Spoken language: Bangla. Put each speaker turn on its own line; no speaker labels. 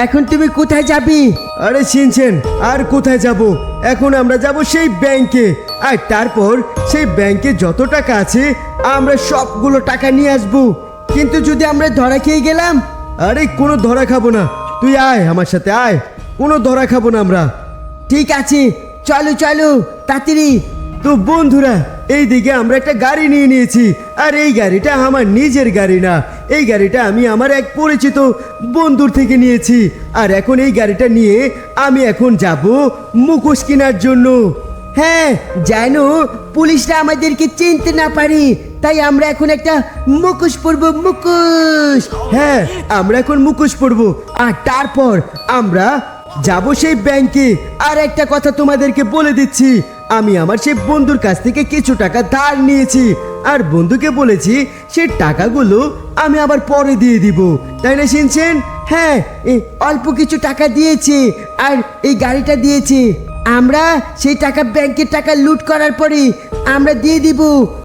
এখন তুমি কোথায় যাবি?
আরে শিনচেন, আর কোথায় যাব? এখন আমরা যাব সেই ব্যাংকে, আর তারপর সেই ব্যাংকে যত টাকা আছে আমরা সবগুলো টাকা নিয়ে আসবো।
কিন্তু যদি আমরা ধরা খেয়ে গেলাম?
আরে কোনো ধরা খাবো না, তুই আয় আমার সাথে আয়, কোনো ধরা খাবো না আমরা।
ঠিক আছে, চলো চলো তাড়াতাড়ি।
তো বন্ধুরা, এইদিকে আমরা একটা গাড়ি নিয়ে নিয়েছি, আর এই গাড়িটা আমার নিজের গাড়ি না, এই গাড়িটা আমি আমার এক পরিচিত বন্ধুর থেকে নিয়েছি। আর এখন এই গাড়িটা নিয়ে আমি এখন যাব মুখোশ কেনার জন্য।
হ্যাঁ, জানো পুলিশরা আমাদেরকে চিনতে না পারে, তাই আমরা এখন একটা মুখোশ পরবো, মুখোশ।
হ্যাঁ, আমরা এখন মুখোশ পরবো, আর তারপর আমরা যাব সেই ব্যাংকে। আর একটা কথা তোমাদেরকে বলে দিচ্ছি, আমি আমার সেই বন্ধুর কাছ থেকে কিছু টাকা ধার নিয়েছি, আর বন্ধুকে বলেছি সেই টাকাগুলো আমি আবার পরে দিয়ে দিব, তাই না শিনচেন?
হ্যাঁ, এই অল্প কিছু টাকা দিয়েছে আর এই গাড়িটা দিয়েছে। আমরা সেই টাকা ব্যাংকের টাকা লুট করার পরে আমরা দিয়ে দিব।